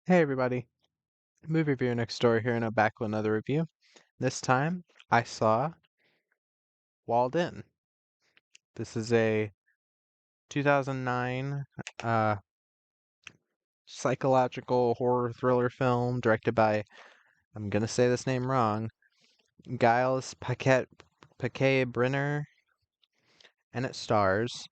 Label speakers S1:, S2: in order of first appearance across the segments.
S1: Hey everybody, movie reviewer next door here and I'm back with another review. This time I saw Walled In. This is a 2009 uh, psychological horror thriller film directed by, I'm gonna say this name wrong, Giles Paquet Brenner, and it stars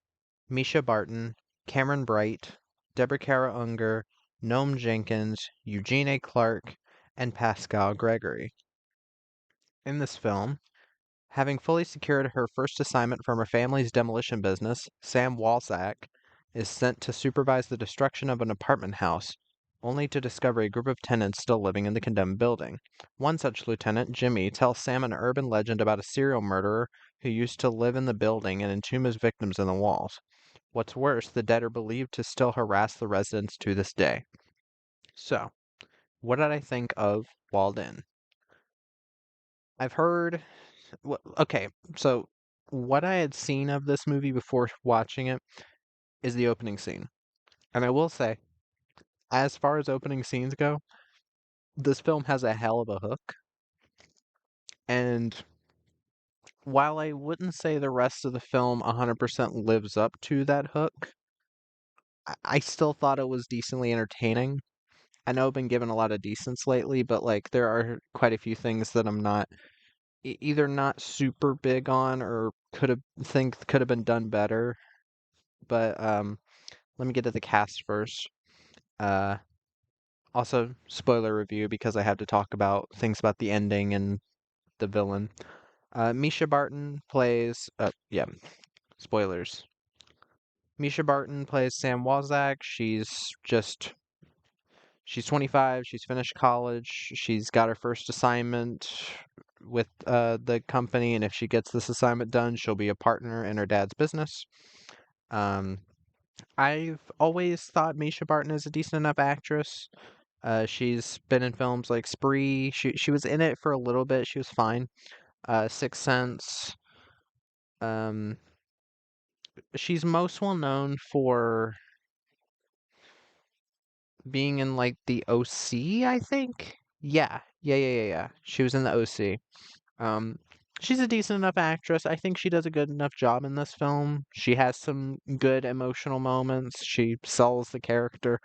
S1: Misha Barton, Cameron Bright, Deborah Kara Unger, Noam Jenkins, Eugene A. Clark, and Pascal Gregory. In this film, having fully secured her first assignment from her family's demolition business, Sam Walzak is sent to supervise the destruction of an apartment house, only to discover a group of tenants still living in the condemned building. One such lieutenant, Jimmy, tells Sam an urban legend about a serial murderer who used to live in the building and entomb his victims in the walls. What's worse, the dead are believed to still harass the residents to this day. So, what did I think of Walled In? I've heard okay, so what I had seen of this movie before watching it is the opening scene. And I will say, as far as opening scenes go, this film has a hell of a hook. And while I wouldn't say the rest of the film 100% lives up to that hook, I still thought it was decently entertaining. I know I've been given a lot of decents lately, but like there are quite a few things that I'm not either not super big on or could have been done better. But let me get to the cast first. Uh, Also, spoiler review because I have to talk about things about the ending and the villain. Misha Barton plays. Yeah, spoilers. Misha Barton plays Sam Wozak. She's 25. She's finished college. She's got her first assignment with the company, and if she gets this assignment done, she'll be a partner in her dad's business. Um, I've always thought Misha Barton is a decent enough actress. She's been in films like Spree. She was in it for a little bit. She was fine. Sixth Sense. Um, she's most well known for being in like the OC, I think. Yeah. She was in the OC. Um, she's a decent enough actress. I think she does a good enough job in this film. She has some good emotional moments. She sells the character.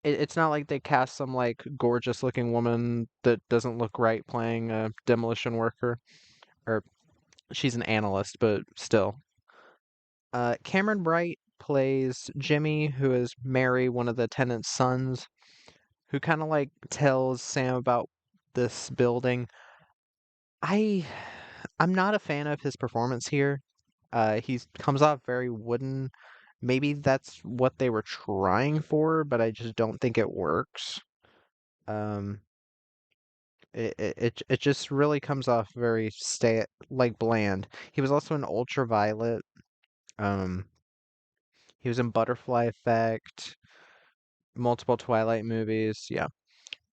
S1: It's not like they cast some like gorgeous looking woman that doesn't look right playing a demolition worker, or she's an analyst, but still. Cameron Bright plays Jimmy, who is Mary, one of the tenant's sons, who kind of like tells Sam about this building. I I'm not a fan of his performance here. He comes off very wooden. Maybe that's what they were trying for, but I just don't think it works. Um, it just really comes off very like bland. He was also in Ultraviolet. Um, he was in Butterfly Effect, multiple Twilight movies. Yeah,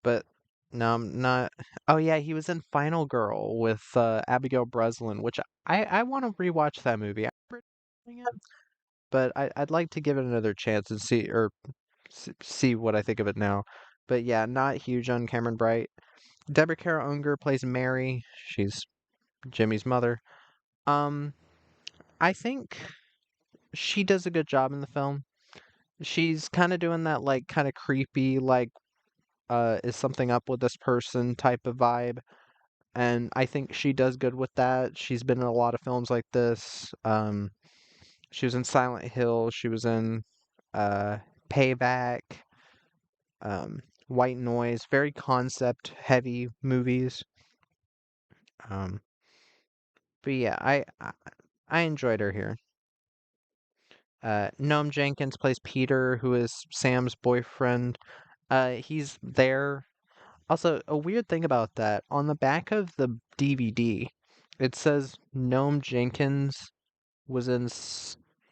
S1: but no, I'm not. Oh yeah, he was in Final Girl with Abigail Breslin, which I want to rewatch that movie. I remember enjoying it, but I'd like to give it another chance and see what I think of it now. But yeah, not huge on Cameron Bright. Deborah Kara Unger plays Mary. She's Jimmy's mother. Um, I think she does a good job in the film. She's kind of doing that like kind of creepy like is something up with this person type of vibe, and I think she does good with that. She's been in a lot of films like this. She was in Silent Hill, she was in uh Payback, um White Noise, very concept heavy movies. Um but yeah, I enjoyed her here. Noam Jenkins plays Peter, who is Sam's boyfriend. He's there. Also, a weird thing about that, on the back of the DVD, it says Noam Jenkins was in,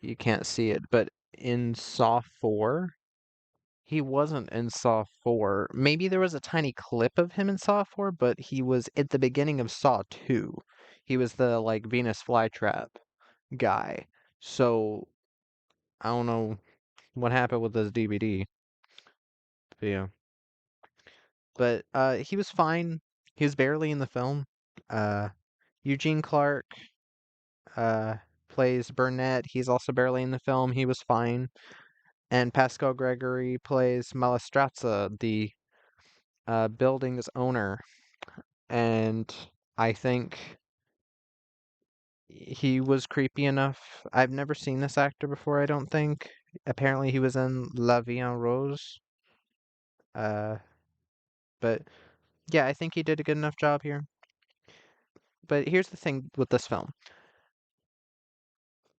S1: you can't see it, but in Saw 4. He wasn't in Saw 4. Maybe there was a tiny clip of him in Saw 4, but he was at the beginning of Saw 2. He was the, like, Venus flytrap guy. So, I don't know what happened with this DVD. But yeah. But he was fine. He was barely in the film. Uh, Eugene Clark uh, plays Burnett. He's also barely in the film. He was fine. And Pascal Gregory plays Malestrazza, the building's owner. And I think he was creepy enough. I've never seen this actor before, I don't think. Apparently, he was in La Vie en Rose. Uh, but yeah, I think he did a good enough job here. But here's the thing with this film.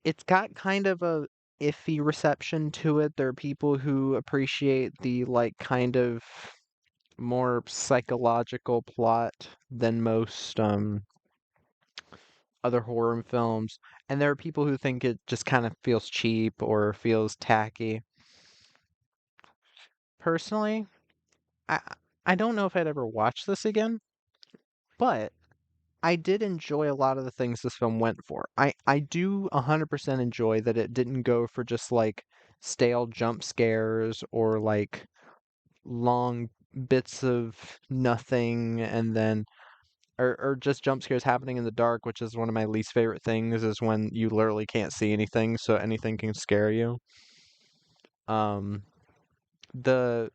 S1: It's got kind of a iffy reception to it. There are people who appreciate the like kind of more psychological plot than most other horror films, and there are people who think it just kind of feels cheap or feels tacky. Personally, I I don't know if I'd ever watch this again, but I did enjoy a lot of the things this film went for. I do 100% enjoy that it didn't go for just like stale jump scares or like long bits of nothing and then or just jump scares happening in the dark, which is one of my least favorite things is when you literally can't see anything, so anything can scare you. Um the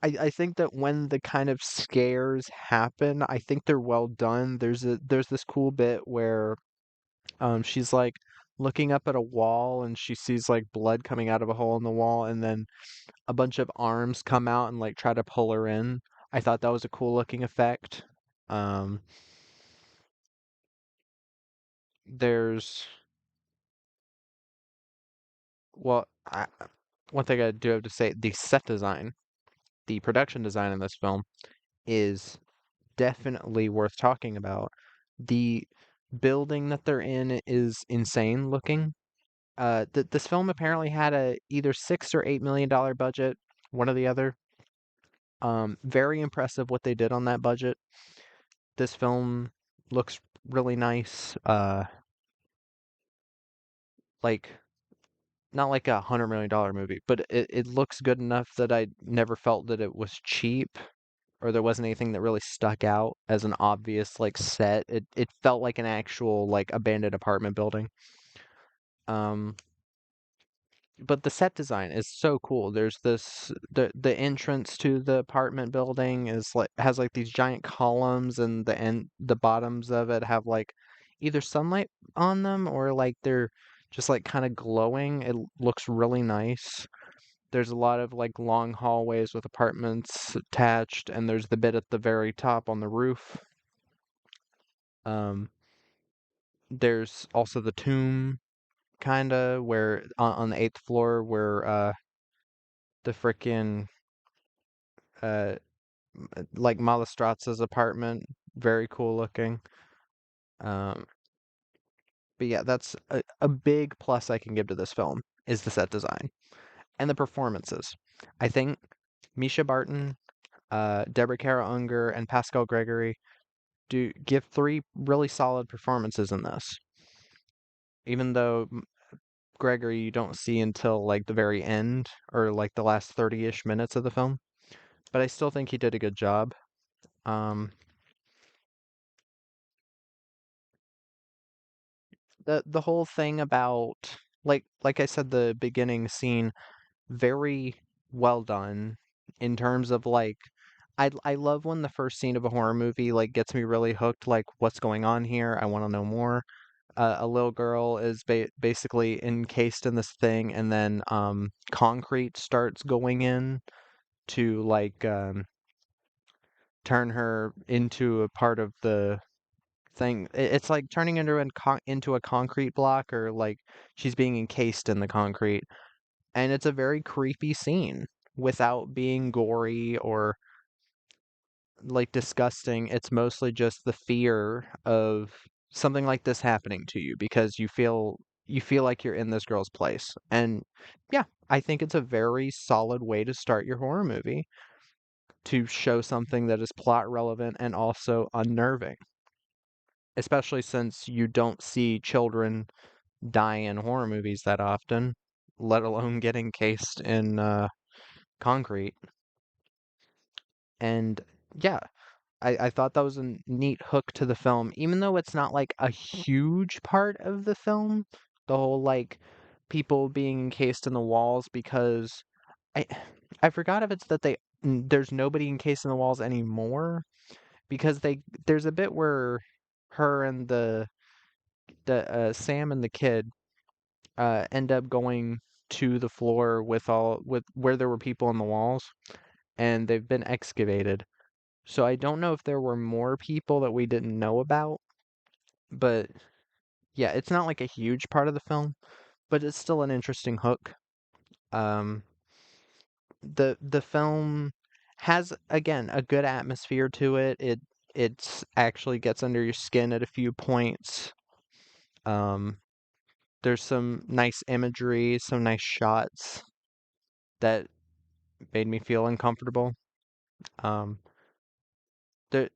S1: I think that when the kind of scares happen, I think they're well done. There's this cool bit where she's like looking up at a wall and she sees like blood coming out of a hole in the wall and then a bunch of arms come out and like try to pull her in. I thought that was a cool looking effect. Um, there's well, one thing I do have to say, the set design, the production design in this film is definitely worth talking about. The building that they're in is insane looking. This film apparently had a either $6 or $8 million budget, one or the other. Very impressive what they did on that budget. This film looks really nice. Like not like $100 million movie, but it looks good enough that I never felt that it was cheap or there wasn't anything that really stuck out as an obvious like set. It felt like an actual like abandoned apartment building. Um, but the set design is so cool. There's the entrance to the apartment building is like has like these giant columns and the bottoms of it have like either sunlight on them or like they're just like kind of glowing. It looks really nice. There's a lot of like long hallways with apartments attached, and there's the bit at the very top on the roof. Um, there's also the tomb kinda where on the eighth floor where the frickin' uh like Malestrazza's apartment, very cool looking. Um, but yeah, that's a big plus I can give to this film is the set design and the performances. I think Misha Barton, Deborah Kara Unger, and Pascal Gregory do give three really solid performances in this. Even though Gregory you don't see until like the very end or like the last 30-ish minutes of the film, but I still think he did a good job. Um, the whole thing about like I said, the beginning scene, very well done in terms of like I love when the first scene of a horror movie like gets me really hooked, like what's going on here? I want to know more. A little girl is basically encased in this thing, and then concrete starts going in to like turn her into a part of the thing. It's like turning into a concrete block, or like she's being encased in the concrete, and it's a very creepy scene without being gory or like disgusting. It's mostly just the fear of something like this happening to you because you feel like you're in this girl's place. And yeah, I think it's a very solid way to start your horror movie to show something that is plot relevant and also unnerving, especially since you don't see children die in horror movies that often, let alone get encased in concrete. And yeah, I thought that was a neat hook to the film, even though it's not like a huge part of the film. The whole like people being encased in the walls because I I forgot if it's that there's nobody encased in the walls anymore because there's a bit where her and the Sam and the kid end up going to the floor with where there were people in the walls and they've been excavated. So I don't know if there were more people that we didn't know about, but yeah, it's not like a huge part of the film, but it's still an interesting hook. Um, the film has again a good atmosphere to it. It's actually gets under your skin at a few points. Um, there's some nice imagery, some nice shots that made me feel uncomfortable. Um, there,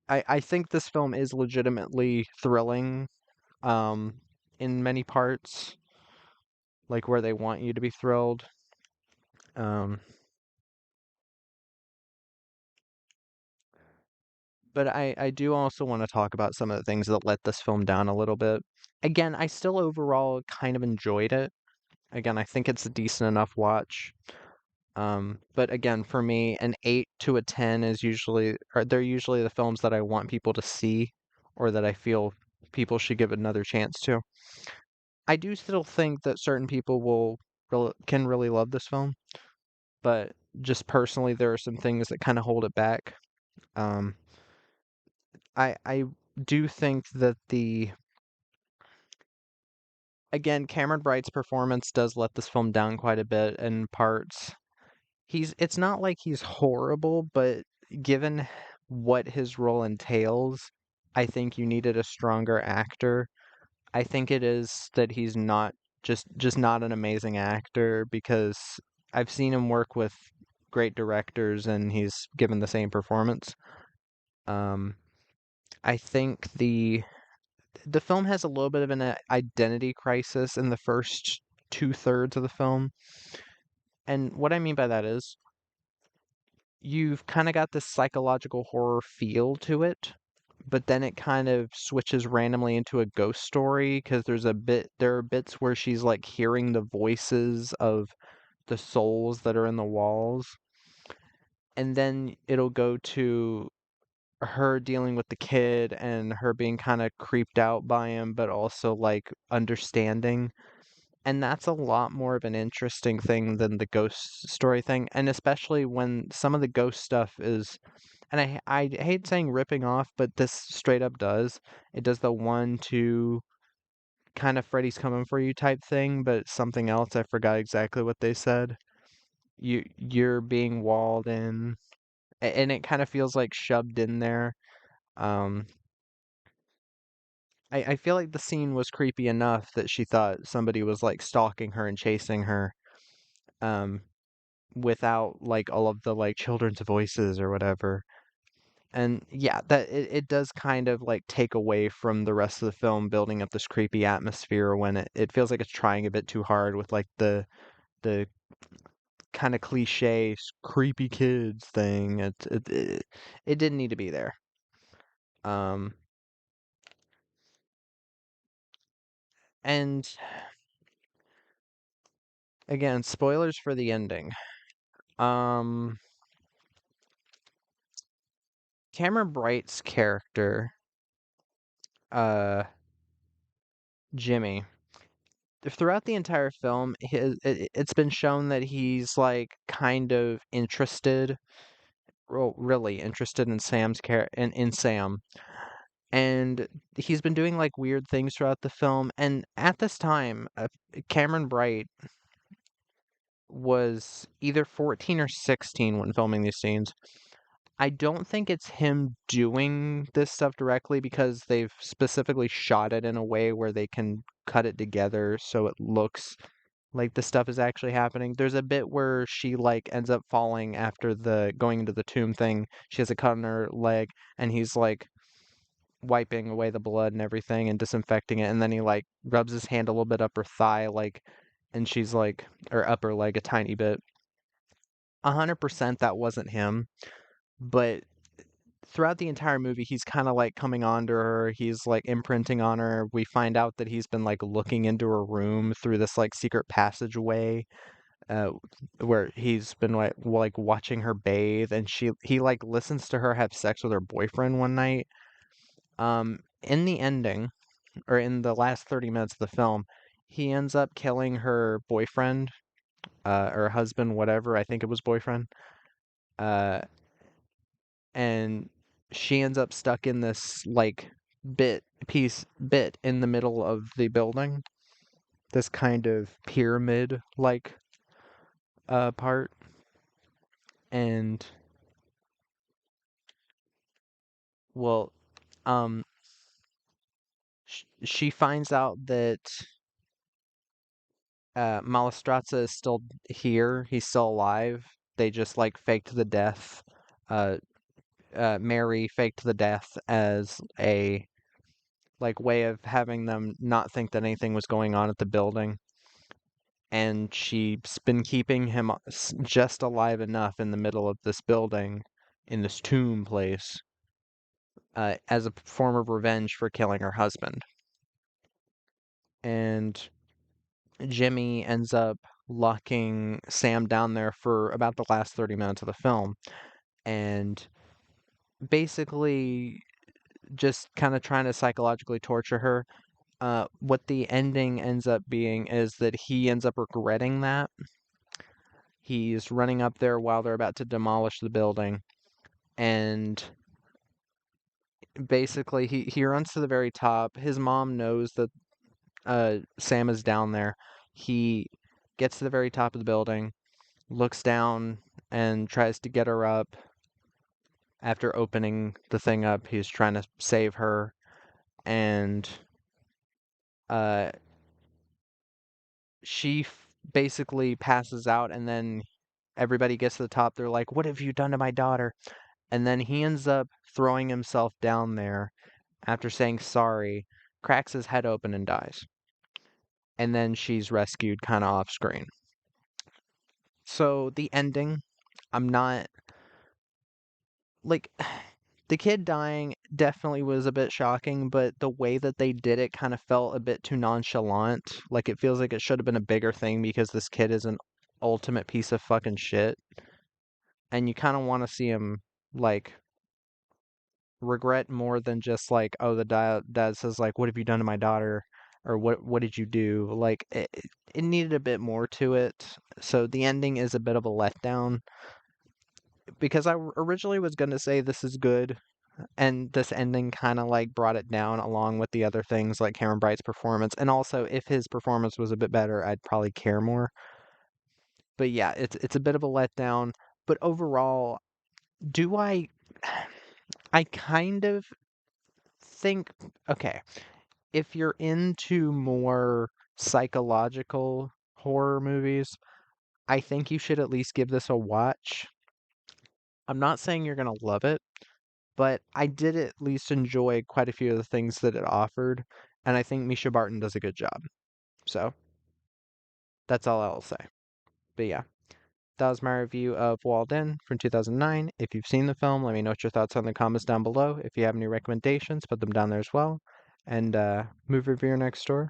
S1: I think this film is legitimately thrilling, um, in many parts, like where they want you to be thrilled. Um, but I do also want to talk about some of the things that let this film down a little bit. Again, I still overall kind of enjoyed it. Again, I think it's a decent enough watch. But again, for me, an 8 to a 10 is usually, or they're usually the films that I want people to see or that I feel people should give another chance to. I do still think that certain people can really love this film, but just personally, there are some things that kind of hold it back. Um, I do think that again, Cameron Bright's performance does let this film down quite a bit in parts. It's not like he's horrible, but given what his role entails, I think you needed a stronger actor. I think it is that he's not just not an amazing actor because I've seen him work with great directors and he's given the same performance. Um, I think the film has a little bit of an identity crisis in the first two-thirds of the film. And what I mean by that is you've kind of got this psychological horror feel to it, but then it kind of switches randomly into a ghost story because there are bits where she's like hearing the voices of the souls that are in the walls, and then it'll go to her dealing with the kid and her being kind of creeped out by him, but also like understanding. And that's a lot more of an interesting thing than the ghost story thing. And especially when some of the ghost stuff is, and I hate saying ripping off, but this straight up does. It does the one, two kind of Freddy's coming for you type thing, but something else. I forgot exactly what they said. You're being walled in, and it kind of feels like shoved in there. Um, I feel like the scene was creepy enough that she thought somebody was like stalking her and chasing her, um, without like all of the like children's voices or whatever. And yeah, it does kind of like take away from the rest of the film building up this creepy atmosphere when it feels like it's trying a bit too hard with like the kind of cliche creepy kids thing. It didn't need to be there. Um, and again, spoilers for the ending. Um, Cameron Bright's character, uh, Jimmy, throughout the entire film, it's been shown that he's like kind of interested, really interested in in Sam, and he's been doing like weird things throughout the film. And at this time, Cameron Bright was either 14 or 16 when filming these scenes. I don't think it's him doing this stuff directly because they've specifically shot it in a way where they can cut it together so it looks like the stuff is actually happening. There's a bit where she like ends up falling after the going into the tomb thing. She has a cut on her leg and he's like wiping away the blood and everything and disinfecting it and then he like rubs his hand a little bit up her thigh like and she's like or upper leg a tiny bit. 100% that wasn't him. but throughout the entire movie, he's kind of like coming on to her. He's like imprinting on her. We find out that he's been like looking into her room through this like secret passageway, uh, where he's been like watching her bathe, and he like listens to her have sex with her boyfriend one night. In the ending, or in the last 30 minutes of the film, he ends up killing her boyfriend, or husband, whatever. I think it was boyfriend. Uh, and she ends up stuck in this like bit in the middle of the building, this kind of pyramid like part, and well, um she finds out that Malastrazza is still here. He's still alive. They just like faked the death. uh Mary faked the death as a like way of having them not think that anything was going on at the building, and she's been keeping him just alive enough in the middle of this building, in this tomb place, as a form of revenge for killing her husband. And Jimmy ends up locking Sam down there for about the last 30 minutes of the film, and basically just kind of trying to psychologically torture her. What the ending ends up being is that he ends up regretting that. He's running up there while they're about to demolish the building, and basically he runs to the very top. His mom knows that Sam is down there. He gets to the very top of the building, looks down, and tries to get her up. After opening the thing up, he's trying to save her, and uh, basically passes out, and then everybody gets to the top. They're like, "What have you done to my daughter?" And then he ends up throwing himself down there after saying sorry, cracks his head open and dies. And then she's rescued kind of off screen. So the ending, I'm not like the kid dying definitely was a bit shocking, but the way that they did it kind of felt a bit too nonchalant. Like it feels like it should have been a bigger thing because this kid is an ultimate piece of fucking shit. And you kind of want to see him like regret more than just like, oh, the dad says like, "What have you done to my daughter?" or "What did you do?" Like it needed a bit more to it. So the ending is a bit of a letdown because I originally was gonna say this is good, and this ending kind of like brought it down along with the other things like Cameron Bright's performance, and also if his performance was a bit better, I'd probably care more. But yeah, it's a bit of a letdown. But overall, do I kind of think, okay, if you're into more psychological horror movies, I think you should at least give this a watch. I'm not saying you're going to love it, but I did at least enjoy quite a few of the things that it offered, and I think Misha Barton does a good job. So, that's all I'll say. But yeah, that was my review of Walled In from 2009. If you've seen the film, let me know what your thoughts are in the comments down below. If you have any recommendations, put them down there as well. And movie reviewer next door.